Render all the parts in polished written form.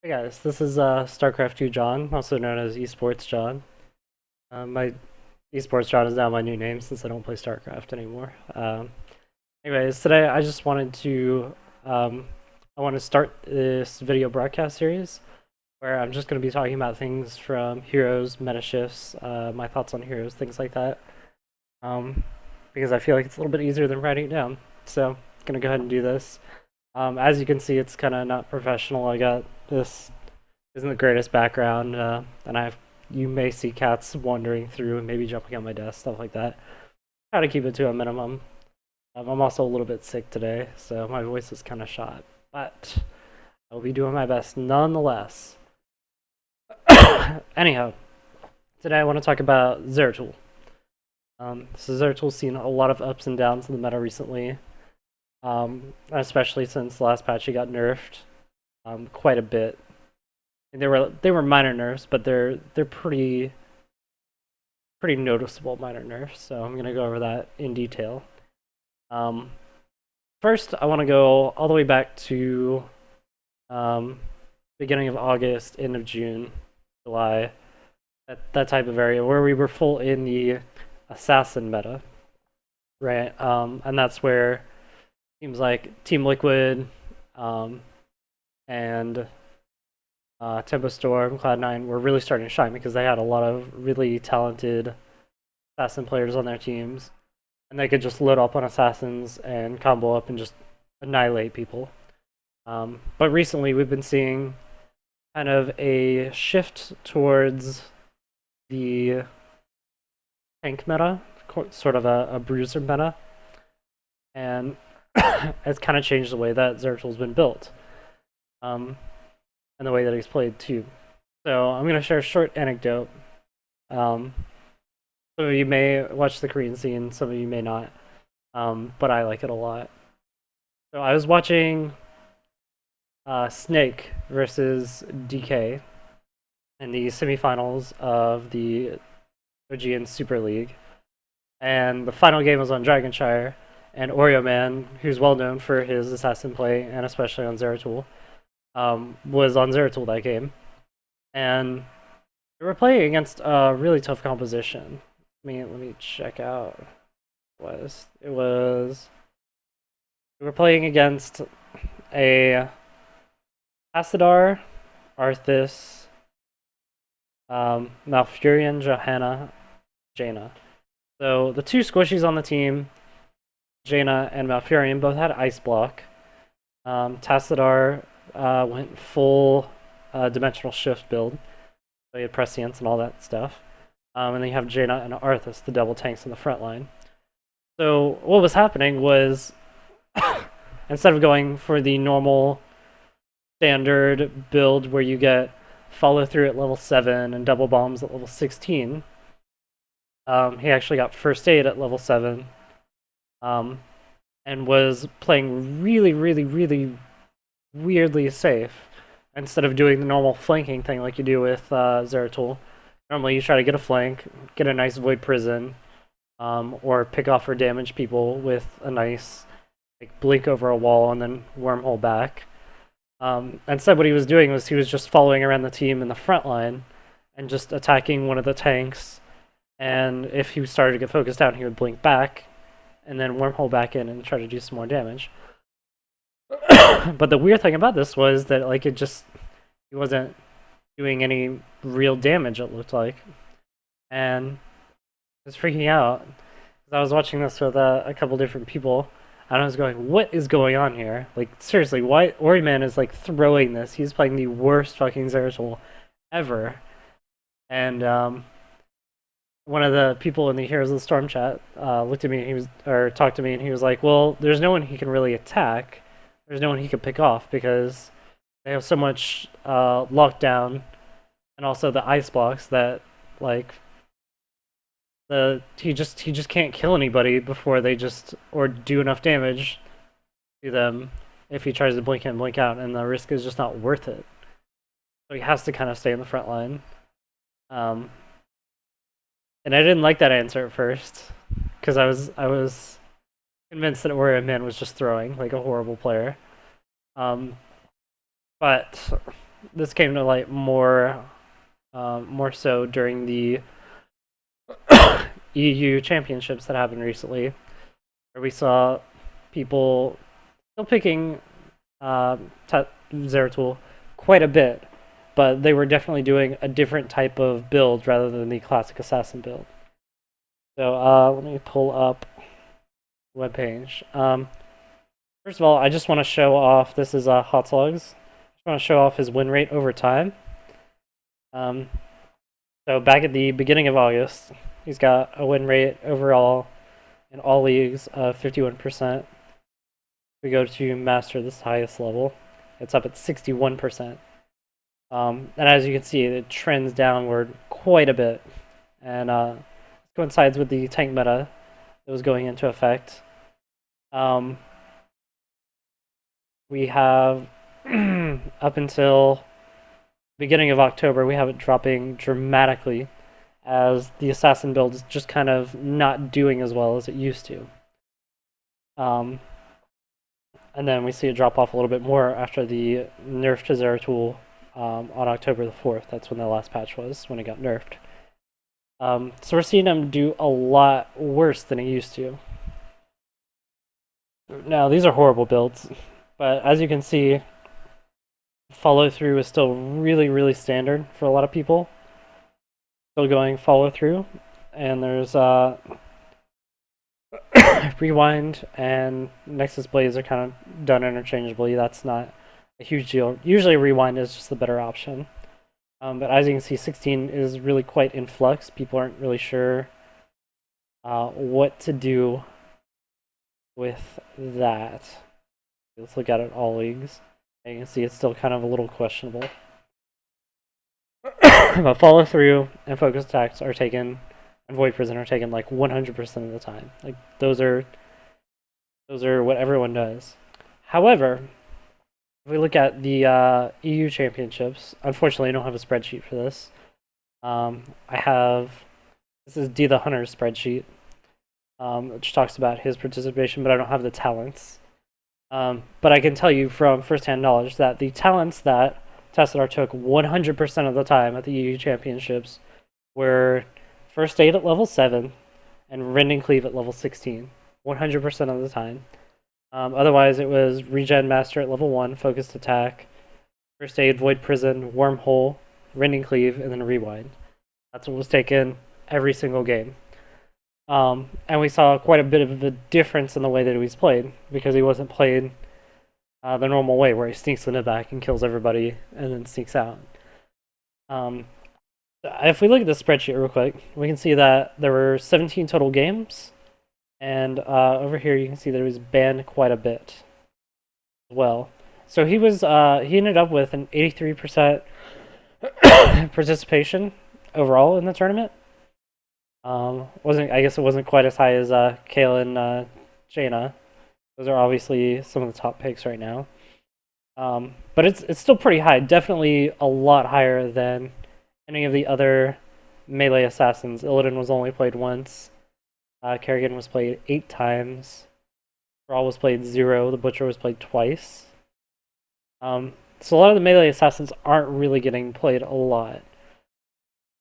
Hey guys, this is StarCraft 2 John, also known as EsportsJohn. My EsportsJohn is now my new name since I don't play StarCraft anymore. Anyways, today I just wanted to I want to start this video broadcast series where I'm just going to be talking about things from heroes, meta shifts, my thoughts on heroes, things like that. Um, because I feel like it's a little bit easier than writing it down. So I'm gonna go ahead and do this. As you can see, it's kind of not professional. I got this isn't the greatest background, and you may see cats wandering through and maybe jumping on my desk, stuff like that. Try to keep it to a minimum. I'm also a little bit sick today, so my voice is kind of shot, but I will be doing my best nonetheless. Anyhow, today I want to talk about Zeratul. So Zeratul's seen a lot of ups and downs in the meta recently, especially since the last patch he got nerfed quite a bit. And they were minor nerfs, but they're pretty noticeable minor nerfs. So I'm gonna go over that in detail. First, I want to go all the way back to beginning of August, end of June, July, that type of area where we were full in the assassin meta, right? And that's where teams like Team Liquid and Tempo Storm, Cloud9 were really starting to shine because they had a lot of really talented assassin players on their teams, and they could just load up on assassins and combo up and just annihilate people. But recently, we've been seeing kind of a shift towards the tank meta, sort of a bruiser meta, and it's kind of changed the way that Zeratul's been built, and the way that he's played too. So I'm going to share a short anecdote. Some of you may watch the Korean scene, some of you may not, but I like it a lot. So I was watching Snake versus DK in the semifinals of the OGN Super League, and the final game was on Dragonshire, and Oreo Man, who's well known for his assassin play, and especially on Zeratul, was on Zeratul that game. And they were playing against a really tough composition. Let me check out what it was. We were playing against a Asadar, Arthas, Malfurion, Johanna, Jaina. So the two squishies on the team, Jaina and Malfurion, both had Ice Block. Tassadar went full dimensional shift build. So he had Prescience and all that stuff. And then you have Jaina and Arthas, the double tanks in the front line. So what was happening was, instead of going for the normal standard build where you get follow through at level 7 and double bombs at level 16, he actually got first aid at level 7, and was playing really weirdly safe instead of doing the normal flanking thing like you do with Zeratul. Normally you try to get a flank, get a nice void prison, or pick off or damage people with a nice blink over a wall and then wormhole back. Instead what he was doing was he was just following around the team in the front line and just attacking one of the tanks, and if he started to get focused out he would blink back and then wormhole back in and try to do some more damage. But the weird thing about this was that he wasn't doing any real damage, it looked like, and I was freaking out because I was watching this with a couple different people, and I was going, what is going on here? Like, seriously, why Oriman is throwing this? He's playing the worst fucking Zeratul ever. And one of the people in the Heroes of the Storm chat looked at me and talked to me, and he was like, well, there's no one he can really attack. There's no one he can pick off because they have so much lockdown, and also the ice blocks that he just can't kill anybody before they or do enough damage to them if he tries to blink in, blink out, and the risk is just not worth it. So he has to kind of stay in the front line. And I didn't like that answer at first because I was convinced that Orion Man was just throwing like a horrible player. But this came to light more so during the EU championships that happened recently, where we saw people still picking Zeratul quite a bit, but they were definitely doing a different type of build rather than the classic assassin build. So let me pull up the webpage. First of all, I just want to show off, this is HotS. I just want to show off his win rate over time. So back at the beginning of August, he's got a win rate overall in all leagues of 51%. We go to master, this highest level, it's up at 61%. And as you can see, it trends downward quite a bit, and coincides with the tank meta that was going into effect. We have up until beginning of October, we have it dropping dramatically as the assassin build is just kind of not doing as well as it used to. And then we see it drop off a little bit more after the nerf to Zeratul on October the 4th. That's when the last patch was, when it got nerfed. So we're seeing him do a lot worse than he used to. Now, these are horrible builds, but as you can see, follow through is still really, really standard for a lot of people. Still going follow through, and there's rewind and Nexus Blaze are kind of done interchangeably. That's not a huge deal. Usually rewind is just the better option. But as you can see, 16 is really quite in flux. People aren't really sure what to do with that. Let's look at it all leagues. And you can see it's still kind of a little questionable. But follow through and focus attacks are taken, and Void Prison are taken like 100% of the time. Like those are what everyone does. However, if we look at the EU championships, unfortunately I don't have a spreadsheet for this. This is D the Hunter's spreadsheet, which talks about his participation, but I don't have the talents. But I can tell you from first-hand knowledge that the talents that Tessadar took 100% of the time at the EU championships were First Aid at level 7 and Rend and Cleave at level 16, 100% of the time. Otherwise, it was Regen Master at level 1, Focused Attack, First Aid, Void Prison, Wormhole, Rend and Cleave, and then Rewind. That's what was taken every single game. And we saw quite a bit of a difference in the way that he was played, because he wasn't played the normal way, where he sneaks in the back and kills everybody and then sneaks out. If we look at the spreadsheet real quick, we can see that there were 17 total games, and over here you can see that he was banned quite a bit as well. So he ended up with an 83% participation overall in the tournament. I guess it wasn't quite as high as Kayla and Jaina. Those are obviously some of the top picks right now. But it's still pretty high. Definitely a lot higher than any of the other melee assassins. Illidan was only played once. Kerrigan was played 8 times. Brawl was played 0. The Butcher was played twice. So a lot of the melee assassins aren't really getting played a lot,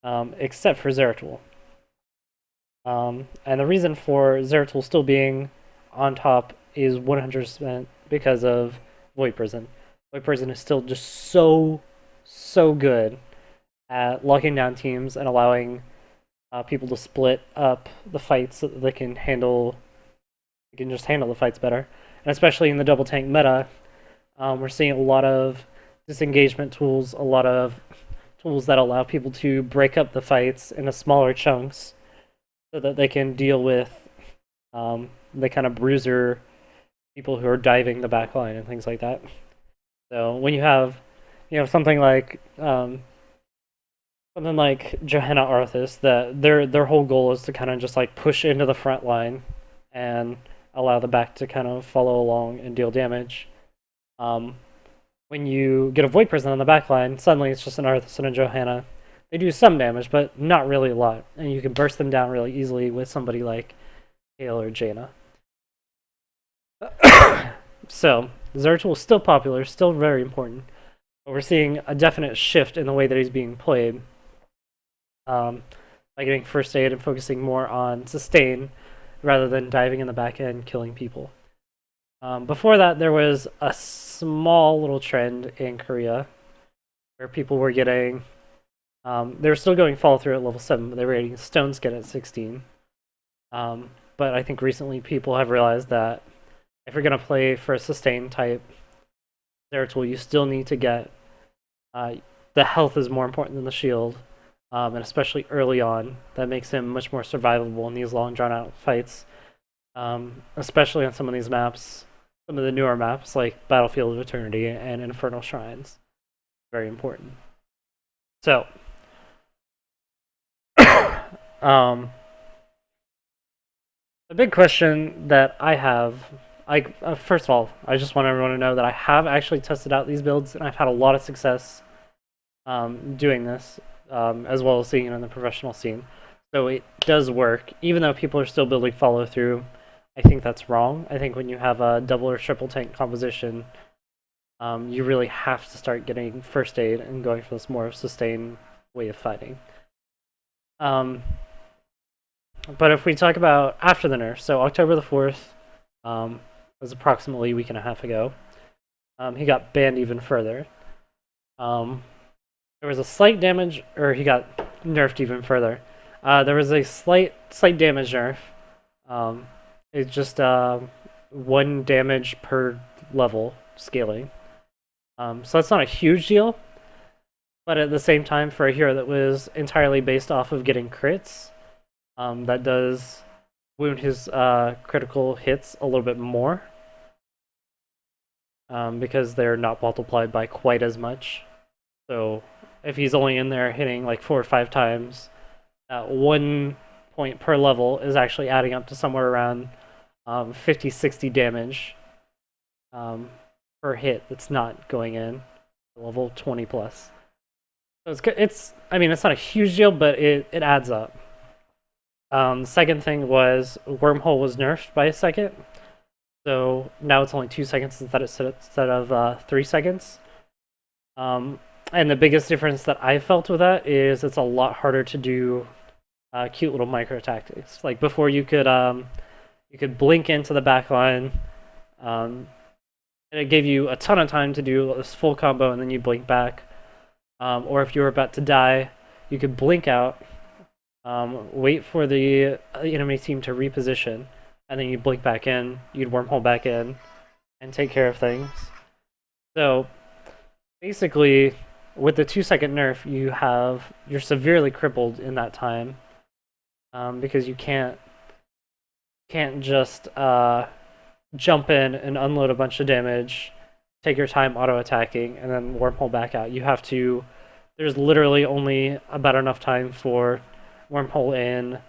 except for Zeratul. And the reason for Zeratul still being on top is 100% because of Void Prison. Void Prison is still just so good at locking down teams and allowing people to split up the fights so that they can just handle the fights better. And especially in the double tank meta, we're seeing a lot of disengagement tools, a lot of tools that allow people to break up the fights into smaller chunks so that they can deal with the kind of bruiser people who are diving the back line and things like that. So when you have something like Johanna Arthas, that their whole goal is to kind of just like push into the front line and allow the back to kind of follow along and deal damage. When you get a Void Prison on the back line, suddenly it's just an Arthas and a Johanna. They do some damage, but not really a lot, and you can burst them down really easily with somebody like Hale or Jaina. So Zeratul is still popular, still very important, But we're seeing a definite shift in the way that he's being played, by getting first aid and focusing more on sustain rather than diving in the back end, killing people. Before that, there was a small little trend in Korea where people were getting, they were still going follow through at level 7, but they were getting stone skin at 16. But I think recently people have realized that if you're going to play for a sustain type Zeratul, you still need to get, the health is more important than the shield, and especially early on, that makes him much more survivable in these long drawn out fights, especially on some of these maps, some of the newer maps like Battlefield of Eternity and Infernal Shrines. Very important. So, the big question that I have, first of all, I just want everyone to know that I have actually tested out these builds and I've had a lot of success doing this, as well as seeing it in the professional scene. So it does work, even though people are still building follow through. I think that's wrong. I think when you have a double or triple tank composition, you really have to start getting first aid and going for this more sustained way of fighting. But if we talk about after the nerf, so October the 4th was approximately a week and a half ago, he got banned even further. There was a slight damage, or he got nerfed even further. There was a slight damage nerf. It's just 1 damage per level scaling. So that's not a huge deal, but at the same time, for a hero that was entirely based off of getting crits, that does wound his critical hits a little bit more, because they're not multiplied by quite as much. So if he's only in there hitting like 4 or 5 times, 1 point per level is actually adding up to somewhere around 50-60 damage per hit that's not going in level 20 plus. So it's I mean, it's not a huge deal, but it adds up. The second thing was Wormhole was nerfed by a second, so now it's only 2 seconds instead of 3 seconds. And the biggest difference that I felt with that is it's a lot harder to do cute little micro tactics. Like before, you could blink into the back line, and it gave you a ton of time to do this full combo, and then you blink back. Or if you were about to die, you could blink out, wait for the enemy team to reposition, and then you blink back in, you'd wormhole back in, and take care of things. So basically, with the 2-second nerf, you're severely crippled in that time, because you can't just jump in and unload a bunch of damage, take your time auto-attacking, and then wormhole back out. You have to. There's literally only about enough time for wormhole in,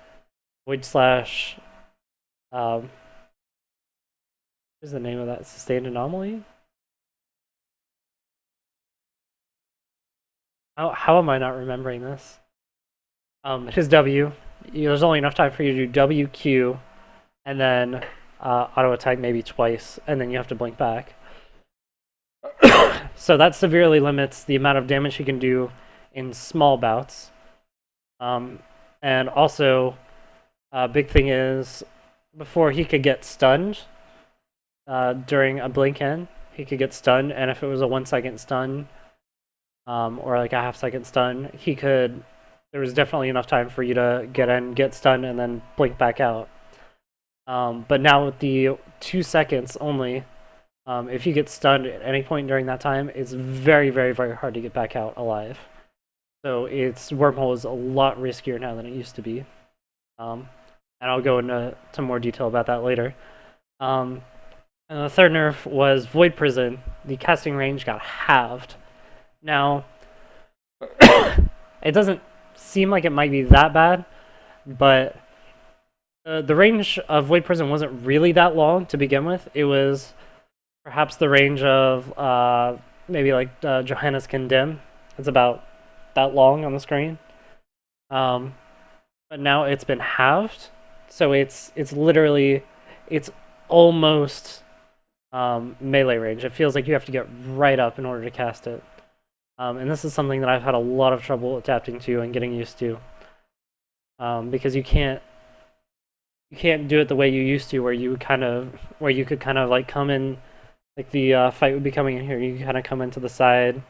void slash. What is the name of that? Sustained anomaly? How am I not remembering this? His W. There's only enough time for you to do W, Q, and then auto attack maybe twice, and then you have to blink back. So that severely limits the amount of damage he can do in small bouts. And also, a big thing is, before he could get stunned during a blink in, he could get stunned, and if it was a 1-second stun, or like a half-second stun, there was definitely enough time for you to get in, get stunned, and then blink back out. But now with the 2 seconds only, if you get stunned at any point during that time, it's very, very, very hard to get back out alive. So wormhole is a lot riskier now than it used to be. And I'll go into more detail about that later. And the third nerf was Void Prison. The casting range got halved. Now, it doesn't seem like it might be that bad, but the range of Void Prison wasn't really that long to begin with. It was perhaps the range of maybe like Johannes Condemn. It's about that long on the screen. But now it's been halved, so it's almost melee range. It feels like you have to get right up in order to cast it. And this is something that I've had a lot of trouble adapting to and getting used to, because you can't do it the way you used to, where you could kind of like come in, like the fight would be coming in here. You kind of come into the side,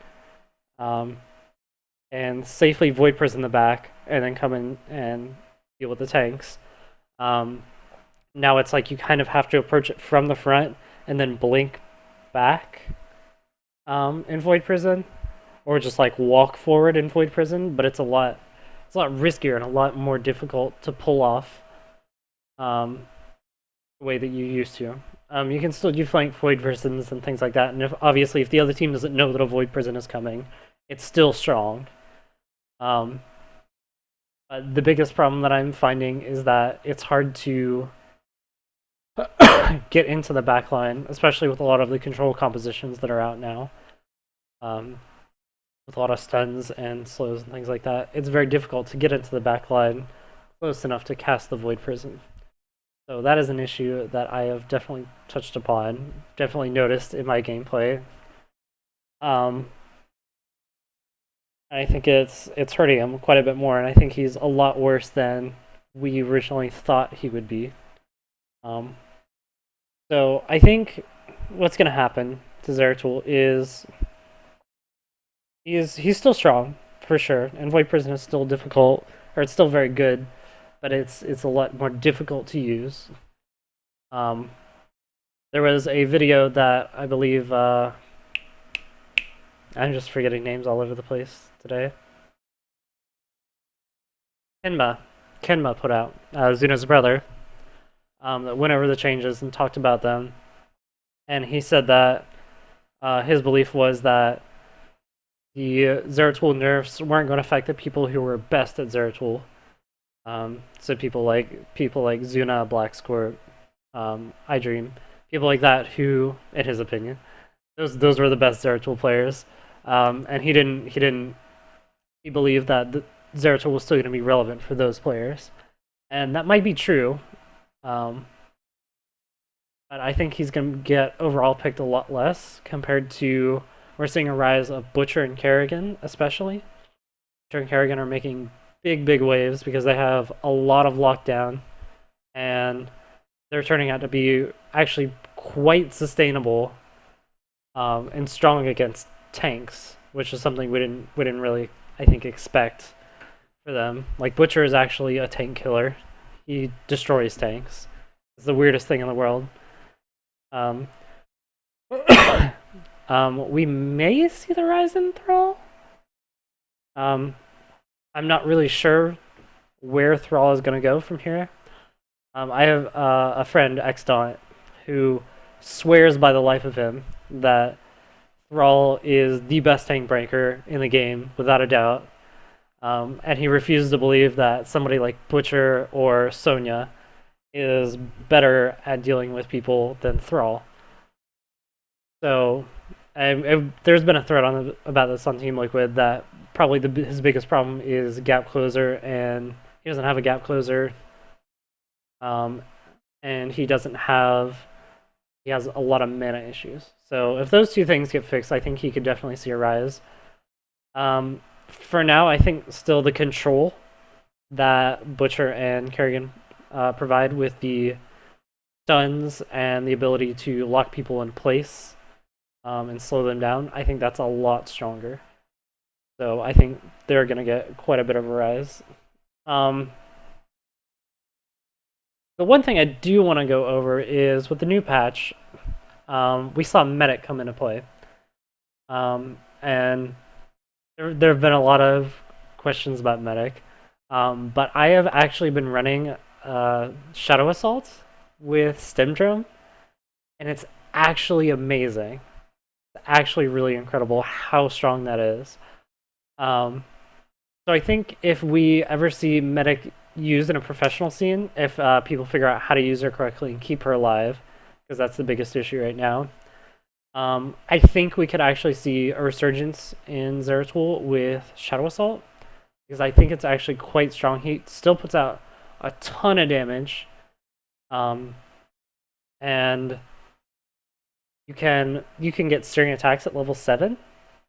and safely void prison the back, and then come in and deal with the tanks. Now it's like you kind of have to approach it from the front and then blink back in void prison, or just like walk forward in void prison. But it's a lot riskier and a lot more difficult to pull off the way that you used to. You can still do flank void prisons and things like that, and obviously if the other team doesn't know that a void prison is coming, it's still strong. The biggest problem that I'm finding is that it's hard to get into the back line, especially with a lot of the control compositions that are out now. With a lot of stuns and slows and things like that, it's very difficult to get into the back line close enough to cast the void prison. So that is an issue that I have definitely touched upon, definitely noticed in my gameplay. I think it's hurting him quite a bit more, and I think he's a lot worse than we originally thought he would be. So I think what's going to happen to Zeratul is he's still strong, for sure, and Void Prison is still difficult, or it's still very good, but it's a lot more difficult to use. There was a video that I believe I'm just forgetting names all over the place today. Kenma put out, Zuna's brother, that went over the changes and talked about them, and he said that his belief was that the Zeratul nerfs weren't going to affect the people who were best at Zeratul. So people like Zuna, Black Squirt, iDream, people like that who, in his opinion, those were the best Zeratul players. And he believed that the Zeratul was still going to be relevant for those players, and that might be true. But I think he's going to get overall picked a lot less compared to, we're seeing a rise of Butcher and Kerrigan, especially. Butcher and Kerrigan are making big waves because they have a lot of lockdown, and they're turning out to be actually quite sustainable and strong against tanks, which is something we didn't really, I think, expect for them. Like, Butcher is actually a tank killer. He destroys tanks. It's the weirdest thing in the world. We may see the rise in Thrall. I'm not really sure where Thrall is going to go from here. I have a friend, Xdaunt, who swears by the life of him that Thrall is the best tank breaker in the game, without a doubt. And he refuses to believe that somebody like Butcher or Sonya is better at dealing with people than Thrall. So there's been a thread about this on Team Liquid that probably his biggest problem is gap closer, and he doesn't have a gap closer. And he has a lot of mana issues. So if those two things get fixed, I think he could definitely see a rise. For now, I think still the control that Butcher and Kerrigan provide with the stuns and the ability to lock people in place and slow them down, I think that's a lot stronger. So I think they're going to get quite a bit of a rise. The one thing I do want to go over is with the new patch, we saw Medic come into play. And there have been a lot of questions about Medic. But I have actually been running Shadow Assault with Stemdrome, and it's actually amazing. It's actually really incredible how strong that is. So I think if we ever see Medic used in a professional scene, if people figure out how to use her correctly and keep her alive, because that's the biggest issue right now, I think we could actually see a resurgence in Zeratul with Shadow Assault, because I think it's actually quite strong. He still puts out a ton of damage, and you can get steering attacks at level 7,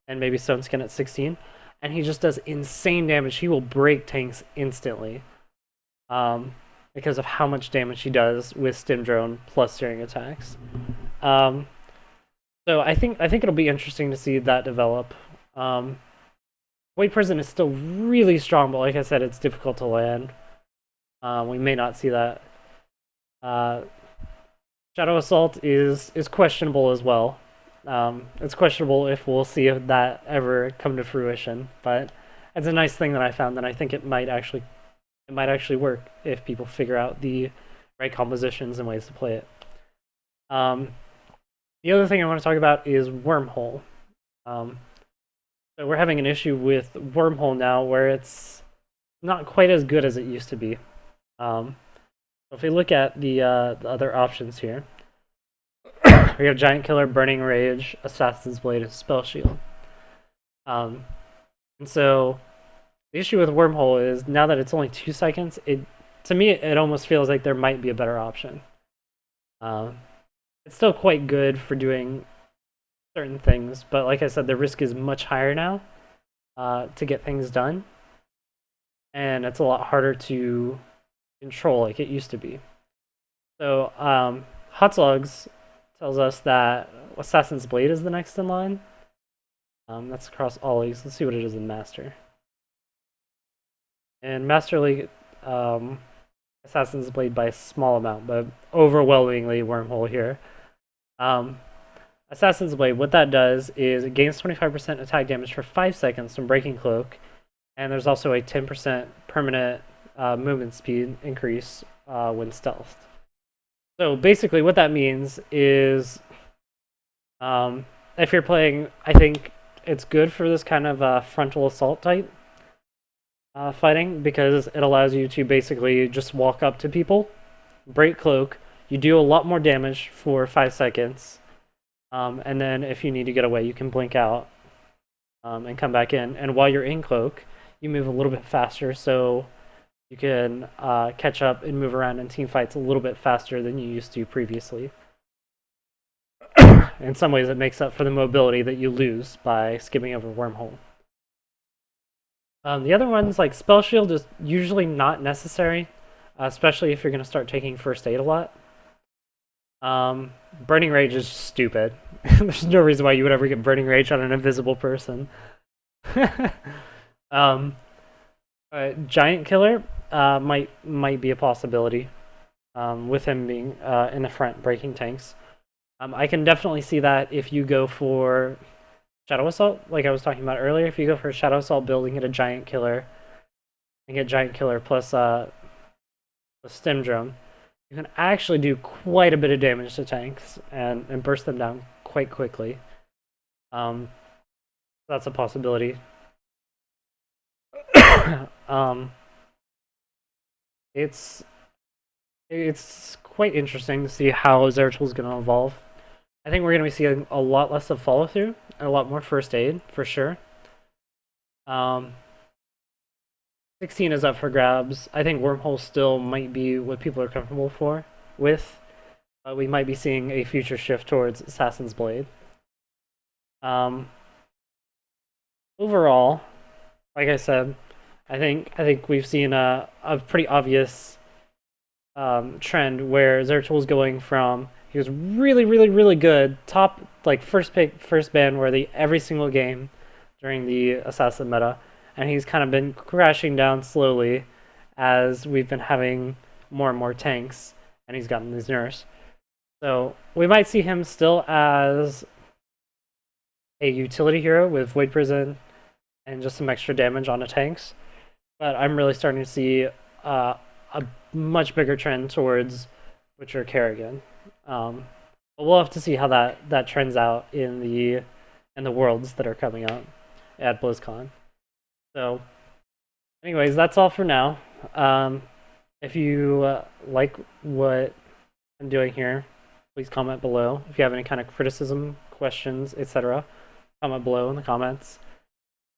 and maybe Stone Skin at 16, and he just does insane damage. He will break tanks instantly, because of how much damage he does with Stim Drone plus steering attacks. So I think it'll be interesting to see that develop. Void Prison is still really strong, but like I said, it's difficult to land. We may not see that. Shadow Assault is questionable as well. It's questionable if we'll see that ever come to fruition, but it's a nice thing that I found, and I think it might actually work if people figure out the right compositions and ways to play it. The other thing I want to talk about is Wormhole. So we're having an issue with Wormhole now where it's not quite as good as it used to be. So if we look at the other options here, we have Giant Killer, Burning Rage, Assassin's Blade, and Spell Shield. And so the issue with Wormhole is now that it's only 2 seconds, to me it almost feels like there might be a better option. It's still quite good for doing certain things, but like I said, the risk is much higher now to get things done, and it's a lot harder to control like it used to be. So HotS tells us that Assassin's Blade is the next in line. That's across all leagues. Let's see what it is in Master. In Master League, Assassin's Blade by a small amount, but overwhelmingly Wormhole here. Assassin's Blade, what that does is it gains 25% attack damage for 5 seconds from Breaking Cloak, and there's also a 10% permanent movement speed increase when stealthed. So basically what that means is if you're playing, I think it's good for this kind of frontal assault type fighting, because it allows you to basically just walk up to people, break cloak, you do a lot more damage for 5 seconds, and then if you need to get away, you can blink out and come back in. And while you're in cloak, you move a little bit faster, so you can catch up and move around in team fights a little bit faster than you used to previously. In some ways, it makes up for the mobility that you lose by skipping over Wormhole. The other ones, like Spell Shield, is usually not necessary, especially if you're going to start taking First Aid a lot. Burning Rage is stupid. There's no reason why you would ever get Burning Rage on an invisible person. Giant Killer might be a possibility, with him being in the front breaking tanks. I can definitely see that if you go for Shadow Assault, like I was talking about earlier. If you go for a Shadow Assault build and get a Giant Killer, and get Giant Killer plus a Stim Drone, you can actually do quite a bit of damage to tanks and burst them down quite quickly. That's a possibility. It's quite interesting to see how Zeratul is going to evolve. I think we're going to be seeing a lot less of follow through and a lot more first aid for sure. 16 is up for grabs. I think Wormhole still might be what people are comfortable with. We might be seeing a future shift towards Assassin's Blade. Overall, like I said, I think we've seen a pretty obvious trend where Zeratul's going from, he was really good, top, like first pick, first ban worthy every single game during the Assassin meta, and he's kind of been crashing down slowly as we've been having more and more tanks, and he's gotten these nerfs. So we might see him still as a utility hero with Void Prison and just some extra damage on the tanks, but I'm really starting to see a much bigger trend towards Butcher Kerrigan. But we'll have to see how that trends out in the worlds that are coming out at BlizzCon. So, anyways, that's all for now. If you like what I'm doing here, please comment below. If you have any kind of criticism, questions, etc., comment below in the comments.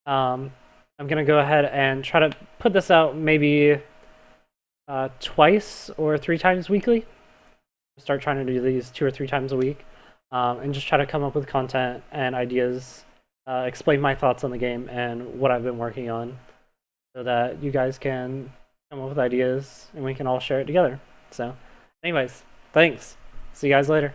I'm gonna go ahead and try to put this out maybe twice or 3 times weekly. Start trying to do these 2 or 3 times a week, and just try to come up with content and ideas explain my thoughts on the game and what I've been working on, so that you guys can come up with ideas and we can all share it together. So, anyways, thanks. See you guys later.